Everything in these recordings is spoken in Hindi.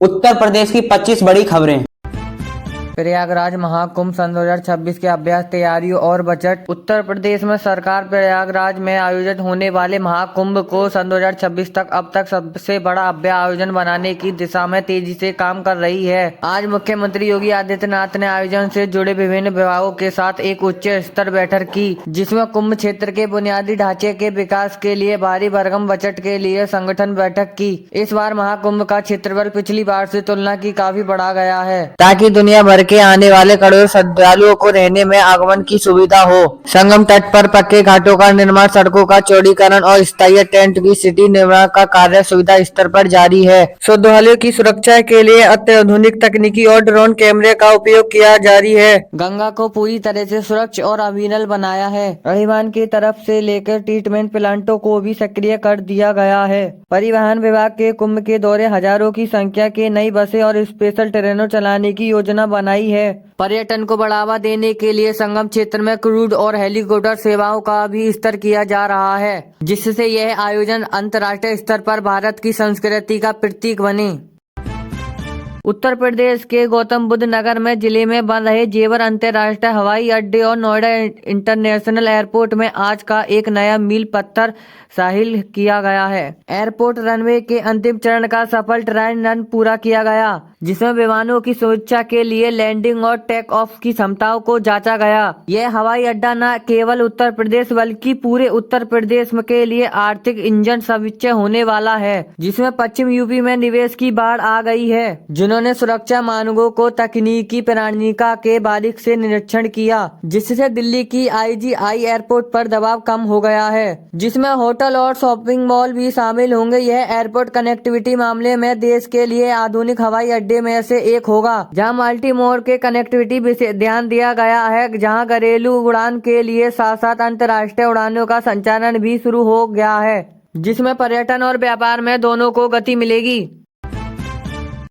उत्तर प्रदेश की 25 बड़ी खबरें। प्रयागराज महाकुंभ सन 2026 के अभ्यास तैयारियों और बजट। उत्तर प्रदेश में सरकार प्रयागराज में आयोजित होने वाले महाकुंभ को सन 2026 तक अब तक सबसे बड़ा अभ्यास आयोजन बनाने की दिशा में तेजी से काम कर रही है। आज मुख्यमंत्री योगी आदित्यनाथ ने आयोजन से जुड़े विभिन्न विभागों के साथ एक उच्च स्तर बैठक की, जिसमें कुंभ क्षेत्र के बुनियादी ढांचे के विकास के लिए भारी भरकम बजट के लिए संगठन बैठक की। इस बार महाकुंभ का क्षेत्रफल पिछली बार से तुलना की काफी बढ़ा गया है, ताकि दुनिया भर के आने वाले करोड़ों श्रद्धालुओं को रहने में आगमन की सुविधा हो। संगम तट पर पक्के घाटों का निर्माण, सड़कों का चौड़ीकरण और स्थायी टेंट की सिटी निर्माण का कार्य सुविधा स्तर पर जारी है। श्रद्धालुओं की सुरक्षा के लिए अत्याधुनिक तकनीकी और ड्रोन कैमरे का उपयोग किया जारी है। गंगा को पूरी तरह से सुरक्षित और अविरल बनाया है। परिवहन की तरफ से लेकर ट्रीटमेंट प्लांटों को भी सक्रिय कर दिया गया है। परिवहन विभाग के कुंभ के दौरे हजारों की संख्या के नई बसें और स्पेशल ट्रेनों चलाने की योजना बनाई है। पर्यटन को बढ़ावा देने के लिए संगम क्षेत्र में क्रूज और हेलीकॉप्टर सेवाओं का भी विस्तार किया जा रहा है, जिससे यह आयोजन अंतर्राष्ट्रीय स्तर पर भारत की संस्कृति का प्रतीक बने। उत्तर प्रदेश के गौतम बुद्ध नगर में जिले में बन रहे जेवर अंतर्राष्ट्रीय हवाई अड्डे और नोएडा इंटरनेशनल एयरपोर्ट में आज का एक नया मील पत्थर शामिल किया गया है। एयरपोर्ट रनवे के अंतिम चरण का सफल ट्रायल रन पूरा किया गया, जिसमें विमानों की सुरक्षा के लिए लैंडिंग और टेक ऑफ की क्षमताओं को जांचा गया। यह हवाई अड्डा न केवल उत्तर प्रदेश बल्कि पूरे उत्तर प्रदेश के लिए आर्थिक इंजन सविच्च होने वाला है, जिसमें पश्चिम यूपी में निवेश की बाढ़ आ गई है, जिन्होंने सुरक्षा मानकों को तकनीकी प्रणालिका के बारीक से निरीक्षण किया, जिससे दिल्ली की IGI एयरपोर्ट पर दबाव कम हो गया है, जिसमें होटल और शॉपिंग मॉल भी शामिल होंगे। यह एयरपोर्ट कनेक्टिविटी मामले में देश के लिए आधुनिक हवाई अड्डे में से एक होगा, जहां मल्टी मोड के कनेक्टिविटी विशेष ध्यान दिया गया है, जहां घरेलू उड़ान के लिए साथ साथ अंतर्राष्ट्रीय उड़ानों का संचालन भी शुरू हो गया है, जिसमें पर्यटन और व्यापार में दोनों को गति मिलेगी।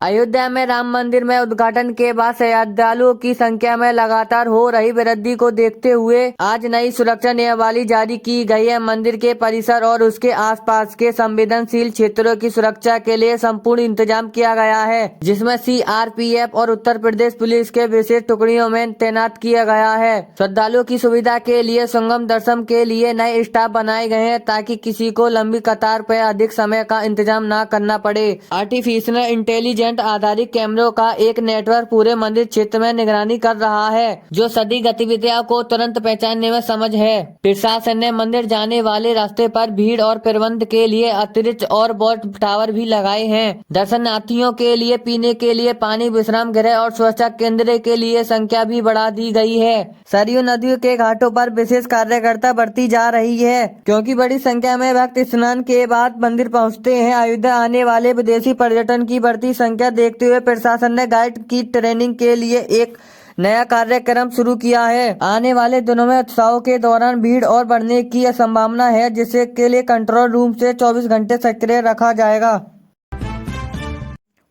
अयोध्या में राम मंदिर में उद्घाटन के बाद श्रद्धालुओं की संख्या में लगातार हो रही वृद्धि को देखते हुए आज नई सुरक्षा नियमावली जारी की गई है। मंदिर के परिसर और उसके आसपास के संवेदनशील क्षेत्रों की सुरक्षा के लिए संपूर्ण इंतजाम किया गया है, जिसमें CRPF और उत्तर प्रदेश पुलिस के विशेष टुकड़ियों में तैनात किया गया है। श्रद्धालुओं की सुविधा के लिए संगम दर्शन के लिए नए स्टाफ बनाए गए हैं, ताकि किसी को लंबी कतार पर अधिक समय का इंतजाम न करना पड़े। आर्टिफिशियल इंटेलिजेंस आधारित कैमरों का एक नेटवर्क पूरे मंदिर क्षेत्र में निगरानी कर रहा है, जो सभी गतिविधियों को तुरंत पहचानने में समझ है। प्रशासन ने मंदिर जाने वाले रास्ते पर भीड़ और प्रबंध के लिए अतिरिक्त और वॉच टावर भी लगाए हैं। दर्शनार्थियों के लिए पीने के लिए पानी, विश्राम गृह और सुरक्षा केंद्र के लिए संख्या भी बढ़ा दी गई है। सरयू नदियों के घाटों पर विशेष कार्यकर्ता बढ़ती जा रही है, क्योंकि बड़ी संख्या में भक्त स्नान के बाद मंदिर पहुंचते हैं। अयोध्या आने वाले विदेशी पर्यटन की बढ़ती संख्या देखते हुए प्रशासन ने गाइड की ट्रेनिंग के लिए एक नया कार्यक्रम शुरू किया है। आने वाले दिनों में उत्सवों के दौरान भीड़ और बढ़ने की संभावना है, जिससे के लिए कंट्रोल रूम से 24 घंटे सक्रिय रखा जाएगा।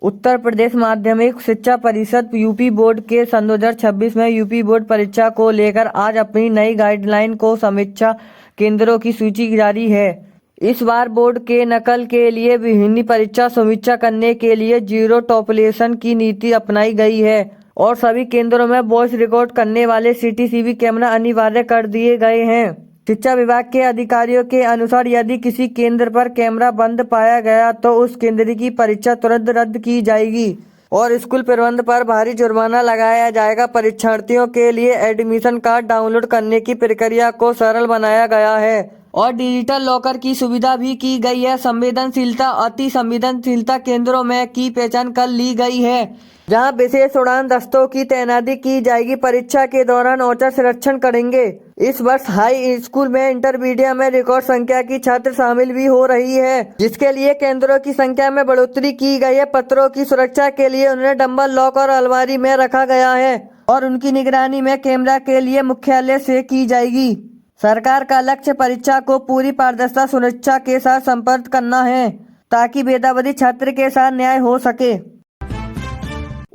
उत्तर प्रदेश माध्यमिक शिक्षा परिषद यूपी बोर्ड के सन 2026 में यूपी बोर्ड परीक्षा को लेकर आज अपनी नई गाइडलाइन को समीक्षा केंद्रों की सूची जारी है। इस बार बोर्ड के नकल के लिए विभिन्न परीक्षा समीक्षा करने के लिए जीरो टॉपलेशन की नीति अपनाई गई है और सभी केंद्रों में वॉइस रिकॉर्ड करने वाले CCTV कैमरा अनिवार्य कर दिए गए हैं। शिक्षा विभाग के अधिकारियों के अनुसार यदि किसी केंद्र पर कैमरा बंद पाया गया तो उस केंद्र की परीक्षा तुरंत रद्द की जाएगी और स्कूल प्रबंधन पर भारी जुर्माना लगाया जाएगा। परीक्षार्थियों के लिए एडमिशन कार्ड डाउनलोड करने की प्रक्रिया को सरल बनाया गया है और डिजिटल लॉकर की सुविधा भी की गई है। संवेदनशीलता अति संवेदनशीलता केंद्रों में की पहचान कर ली गई है, जहां विशेष उड़ान दस्तों की तैनाती की जाएगी। परीक्षा के दौरान औचक संरक्षण करेंगे। इस वर्ष हाई स्कूल में इंटरमीडिएट में रिकॉर्ड संख्या की छात्र शामिल भी हो रही है, जिसके लिए केंद्रों की संख्या में बढ़ोतरी की गई है। पत्रों की सुरक्षा के लिए उन्हें डंबल लॉक और अलमारी में रखा गया है और उनकी निगरानी में कैमरा के लिए मुख्यालय से की जाएगी। सरकार का लक्ष्य परीक्षा को पूरी पारदर्शिता सुरक्षा के साथ संपन्न करना है, ताकि मेधावी छात्र के साथ न्याय हो सके।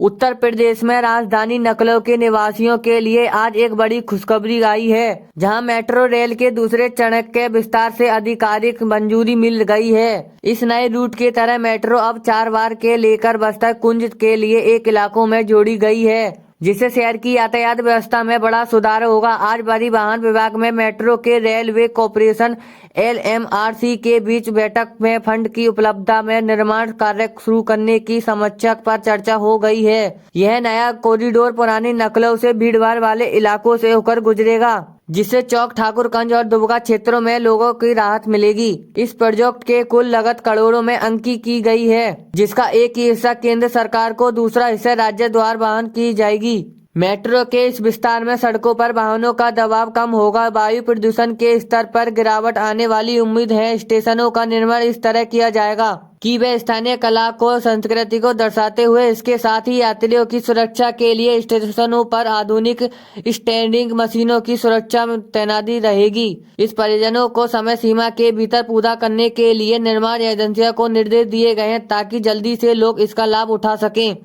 उत्तर प्रदेश में राजधानी लखनऊ के निवासियों के लिए आज एक बड़ी खुशखबरी आई है, जहां मेट्रो रेल के दूसरे चरण के विस्तार से आधिकारिक मंजूरी मिल गई है। इस नए रूट की तरह मेट्रो अब चारबाग के लेकर बस्तर कुंज के लिए एक इलाकों में जोड़ी गई है, जिससे शहर की यातायात व्यवस्था में बड़ा सुधार होगा। आज परिवहन विभाग में मेट्रो के रेलवे कॉर्पोरेशन LMRC के बीच बैठक में फंड की उपलब्धता में निर्माण कार्य शुरू करने की समीक्षा पर चर्चा हो गई है। यह नया कॉरिडोर पुरानी लखनऊ से भीड़भाड़ वाले इलाकों से होकर गुजरेगा, जिससे चौक ठाकुरगंज और दुबका क्षेत्रों में लोगों की राहत मिलेगी। इस प्रोजेक्ट के कुल लागत करोड़ों में अंकित की गई है, जिसका एक ही हिस्सा केंद्र सरकार को, दूसरा हिस्सा राज्य द्वारा वहन की जाएगी। मेट्रो के इस विस्तार में सड़कों पर वाहनों का दबाव कम होगा, वायु प्रदूषण के स्तर पर गिरावट आने वाली उम्मीद है। स्टेशनों का निर्माण इस तरह किया जाएगा कि वे स्थानीय कला को, संस्कृति को दर्शाते हुए, इसके साथ ही यात्रियों की सुरक्षा के लिए स्टेशनों पर आधुनिक स्टैंडिंग मशीनों की सुरक्षा तैनाती रहेगी। इस परियोजना को समय सीमा के भीतर पूरा करने के लिए निर्माण एजेंसियों को निर्देश दिए गए हैं, ताकि जल्दी से लोग इसका लाभ उठा सकें।